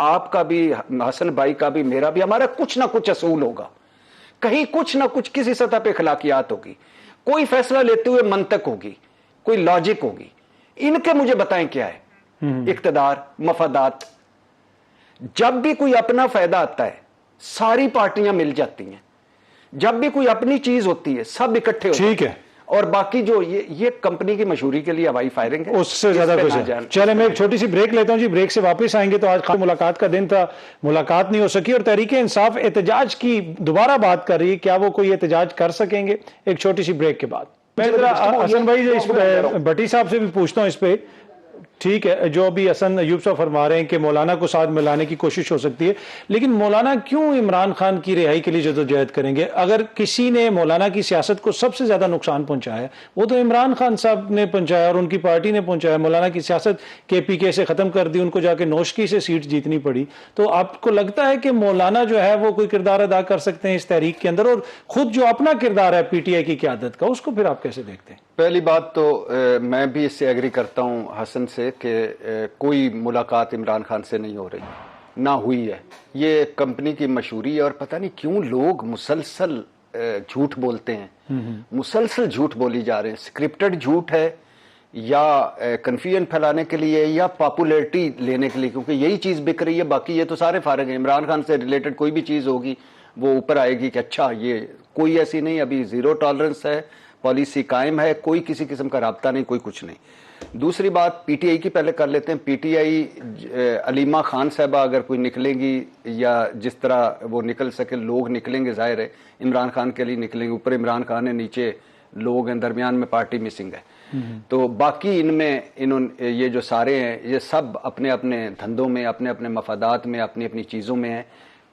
آپ کا بھی, حسن بھائی کا بھی, میرا بھی, ہمارا کچھ نہ کچھ اصول ہوگا, کہیں کچھ نہ کچھ کسی سطح پہ اخلاقیات ہوگی, کوئی فیصلہ لیتے ہوئے منطق ہوگی, کوئی لاجک ہوگی. ان کے مجھے بتائیں کیا ہے؟ اقتدار, مفادات. جب بھی کوئی اپنا فائدہ آتا ہے ساری پارٹیاں مل جاتی ہیں, جب بھی کوئی اپنی چیز ہوتی ہے سب اکٹھے ہوتے ہیں. ٹھیک ہے, اور باقی جو یہ کمپنی کی مشہوری کے لیے ہوائی فائرنگ ہے, اس سے زیادہ کچھ ہے. چلے میں ایک چھوٹی سی بریک لیتا ہوں جی, بریک سے واپس آئیں گے. تو آج ملاقات کا دن تھا, ملاقات نہیں ہو سکی, اور تحریک انصاف احتجاج کی دوبارہ بات کر رہی ہے, کیا وہ کوئی احتجاج کر سکیں گے؟ ایک چھوٹی سی بریک کے بعد. میں ذرا حسن بھائی بھٹی صاحب سے بھی پوچھتا ہوں اس پہ. ٹھیک ہے, جو ابھی حسن ایوب صاحب فرما رہے ہیں کہ مولانا کو ساتھ ملانے کی کوشش ہو سکتی ہے, لیکن مولانا کیوں عمران خان کی رہائی کے لیے جدوجہد کریں گے؟ اگر کسی نے مولانا کی سیاست کو سب سے زیادہ نقصان پہنچایا ہے وہ تو عمران خان صاحب نے پہنچایا اور ان کی پارٹی نے پہنچایا. مولانا کی سیاست کے پی کے سے ختم کر دی, ان کو جا کے نوشکی سے سیٹ جیتنی پڑی. تو آپ کو لگتا ہے کہ مولانا جو ہے وہ کوئی کردار ادا کر سکتے ہیں اس تحریک کے اندر؟ اور خود جو اپنا کردار ہے پی ٹی آئی کی قیادت کا, اس کو پھر آپ کیسے دیکھتے ہیں؟ پہلی بات تو میں بھی اس سے ایگری کرتا ہوں حسن سے کہ کوئی ملاقات عمران خان سے نہیں ہو رہی, نہ ہوئی ہے. یہ کمپنی کی مشہوری ہے, اور پتہ نہیں کیوں لوگ مسلسل جھوٹ بولتے ہیں, مسلسل جھوٹ بولی جا رہے ہیں. اسکرپٹڈ جھوٹ ہے یا کنفیوژن پھیلانے کے لیے یا پاپولیرٹی لینے کے لیے, کیونکہ یہی چیز بک رہی ہے. باقی یہ تو سارے فارغ ہیں. عمران خان سے ریلیٹڈ کوئی بھی چیز ہوگی وہ اوپر آئے گی کہ اچھا یہ کوئی ایسی نہیں, ابھی زیرو ٹالرنس ہے, پالیسی قائم ہے, کوئی کسی قسم کا رابطہ نہیں, کوئی کچھ نہیں. دوسری بات پی ٹی آئی کی پہلے کر لیتے ہیں. P T I Alima Khan صاحبہ اگر کوئی نکلیں گی یا جس طرح وہ نکل سکے, لوگ نکلیں گے, ظاہر ہے عمران خان کے لیے نکلیں گے. اوپر عمران خان ہے, نیچے لوگ ہیں, درمیان میں پارٹی مسنگ ہے. تو باقی ان میں یہ جو سارے ہیں یہ سب اپنے اپنے دھندوں میں, اپنے اپنے مفادات میں, اپنی اپنی چیزوں میں ہیں.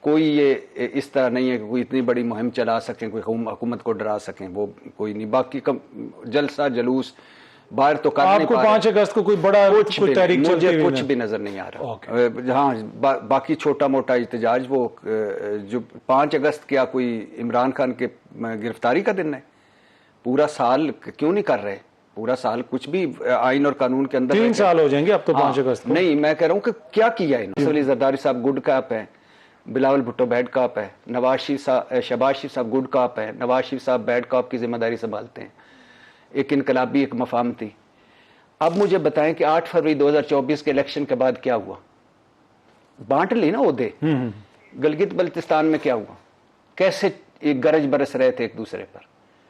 کوئی یہ اس طرح نہیں ہے کہ کوئی اتنی بڑی مہم چلا سکیں, کوئی حکومت کو ڈرا سکیں, وہ کوئی نہیں. باقی جلسہ جلوس باہر تو کر نہیں پا رہے. 5 اگست کو کوئی بڑا تحریک مجھے کچھ بھی نظر نہیں آ رہا. ہاں باقی چھوٹا موٹا احتجاج, وہ جو 5 اگست کیا کوئی عمران خان کے گرفتاری کا دن ہے؟ پورا سال کیوں نہیں کر رہے؟ پورا سال کچھ بھی آئین اور قانون کے اندر 3 سال ہو جائیں گے اب تو 5 اگست کو. نہیں, میں کہہ رہا ہوں کہ کیا کیا ہے. علی زرداری صاحب گڈ کاپ ہیں, بلاول بھٹو بیڈ کاپ ہے, شہباز شریف صاحب گڈ کاپ ہے, نواز شریف صاحب بیڈ کاپ کی ذمہ داری سنبھالتے ہیں. ایک انقلابی ایک مفاہمتی. اب مجھے بتائیں کہ 8 فروری 2024 کے الیکشن کے بعد کیا ہوا؟ بانٹ لی نا عہدے. گلگت بلتستان میں کیا ہوا؟ کیسے ایک گرج برس رہے تھے ایک دوسرے پر,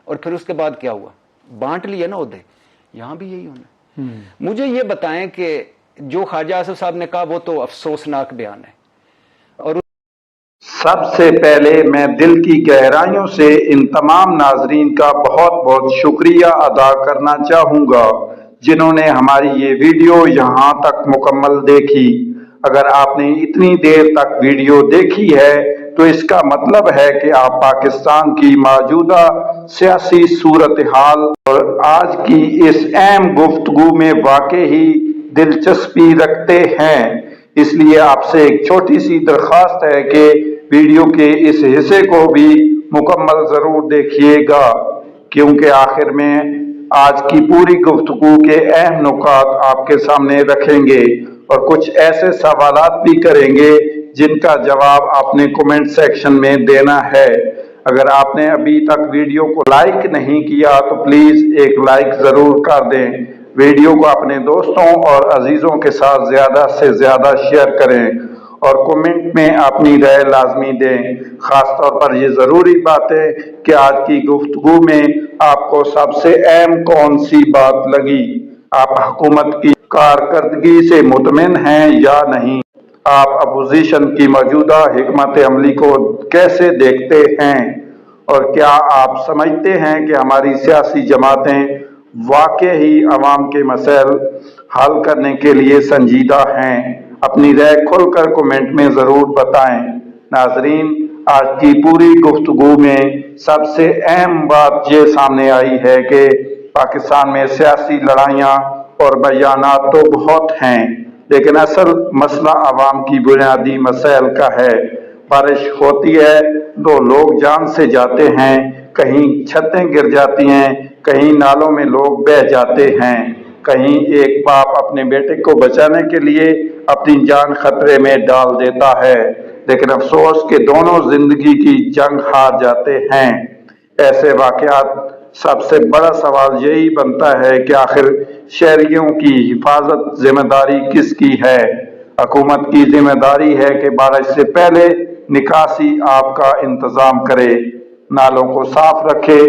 اور پھر اس کے بعد کیا ہوا؟ بانٹ لیے نا عہدے. یہاں بھی یہی ہونا. مجھے یہ بتائیں کہ جو خواجہ آصف صاحب نے کہا وہ تو افسوسناک بیان ہے. اور سب سے پہلے میں دل کی گہرائیوں سے ان تمام ناظرین کا بہت بہت شکریہ ادا کرنا چاہوں گا جنہوں نے ہماری یہ ویڈیو یہاں تک مکمل دیکھی. اگر آپ نے اتنی دیر تک ویڈیو دیکھی ہے تو اس کا مطلب ہے کہ آپ پاکستان کی موجودہ سیاسی صورتحال اور آج کی اس اہم گفتگو میں واقعی دلچسپی رکھتے ہیں. اس لیے آپ سے ایک چھوٹی سی درخواست ہے کہ ویڈیو کے اس حصے کو بھی مکمل ضرور دیکھیے گا, کیونکہ آخر میں آج کی پوری گفتگو کے اہم نکات آپ کے سامنے رکھیں گے اور کچھ ایسے سوالات بھی کریں گے جن کا جواب آپ نے کومنٹ سیکشن میں دینا ہے. اگر آپ نے ابھی تک ویڈیو کو لائک نہیں کیا تو پلیز ایک لائک ضرور کر دیں. ویڈیو کو اپنے دوستوں اور عزیزوں کے ساتھ زیادہ سے زیادہ شیئر کریں اور کومنٹ میں اپنی رائے لازمی دیں. خاص طور پر یہ ضروری بات ہے کہ آج کی گفتگو میں آپ کو سب سے اہم کون سی بات لگی؟ آپ حکومت کی کارکردگی سے مطمئن ہیں یا نہیں؟ آپ اپوزیشن کی موجودہ حکمت عملی کو کیسے دیکھتے ہیں؟ اور کیا آپ سمجھتے ہیں کہ ہماری سیاسی جماعتیں واقعی عوام کے مسائل حل کرنے کے لیے سنجیدہ ہیں؟ اپنی رائے کھل کر کومنٹ میں ضرور بتائیں. ناظرین, آج کی پوری گفتگو میں سب سے اہم بات یہ سامنے آئی ہے کہ پاکستان میں سیاسی لڑائیاں اور بیانات تو بہت ہیں, لیکن اصل مسئلہ عوام کی بنیادی مسائل کا ہے. بارش ہوتی ہے تو لوگ جان سے جاتے ہیں, کہیں چھتیں گر جاتی ہیں, کہیں نالوں میں لوگ بہہ جاتے ہیں, کہیں ایک باپ اپنے بیٹے کو بچانے کے لیے اپنی جان خطرے میں ڈال دیتا ہے، لیکن افسوس کہ دونوں زندگی کی جنگ ہار جاتے ہیں۔ ایسے واقعات سب سے بڑا سوال یہی بنتا ہے کہ آخر شہریوں کی حفاظت ذمہ داری کس کی ہے؟ حکومت کی ذمہ داری ہے کہ بارش سے پہلے نکاسی آب کا انتظام کرے، نالوں کو صاف رکھے،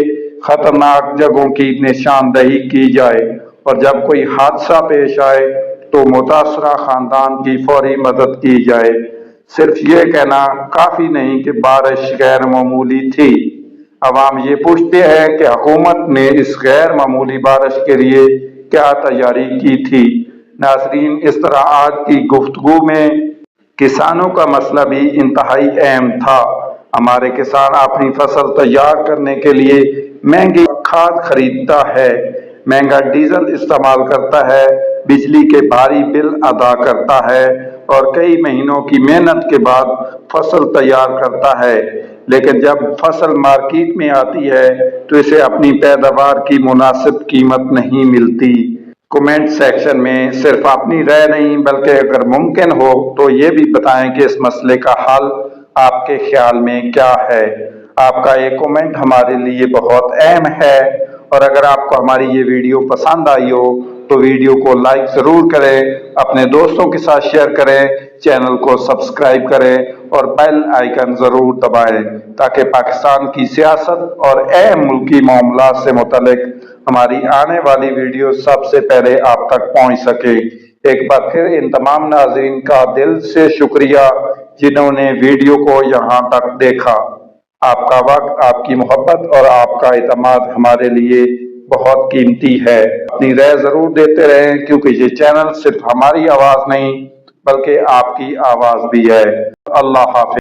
خطرناک جگہوں کی نشاندہی کی جائے، اور جب کوئی حادثہ پیش آئے تو متاثرہ خاندان کی فوری مدد کی جائے۔ صرف یہ کہنا کافی نہیں کہ بارش غیر معمولی تھی۔ عوام یہ پوچھتے ہیں کہ حکومت نے اس غیر معمولی بارش کے لیے کیا تیاری کی تھی؟ ناظرین، اس طرح آج کی گفتگو میں کسانوں کا مسئلہ بھی انتہائی اہم تھا۔ ہمارے کسان اپنی فصل تیار کرنے کے لیے مہنگی کھاد خریدتا ہے، مہنگا ڈیزل استعمال کرتا ہے، بجلی کے بھاری بل ادا کرتا ہے اور کئی مہینوں کی محنت کے بعد فصل تیار کرتا ہے، لیکن جب فصل مارکیٹ میں آتی ہے تو اسے اپنی پیداوار کی مناسب قیمت نہیں ملتی۔ کمنٹ سیکشن میں صرف اپنی رائے نہیں بلکہ اگر ممکن ہو تو یہ بھی بتائیں کہ اس مسئلے کا حل آپ کے خیال میں کیا ہے۔ آپ کا یہ کمنٹ ہمارے لیے بہت اہم ہے، اور اگر آپ کو ہماری یہ ویڈیو پسند آئی ہو تو ویڈیو کو لائک ضرور کریں، اپنے دوستوں کے ساتھ شیئر کریں، چینل کو سبسکرائب کریں اور بیل آئیکن ضرور دبائیں تاکہ پاکستان کی سیاست اور اہم ملکی معاملات سے متعلق ہماری آنے والی ویڈیو سب سے پہلے آپ تک پہنچ سکے۔ ایک بار پھر ان تمام ناظرین کا دل سے شکریہ جنہوں نے ویڈیو کو یہاں تک دیکھا۔ آپ کا وقت، آپ کی محبت اور آپ کا اعتماد ہمارے لیے بہت قیمتی ہے۔ اپنی رائے ضرور دیتے رہیں کیونکہ یہ چینل صرف ہماری آواز نہیں بلکہ آپ کی آواز بھی ہے۔ اللہ حافظ۔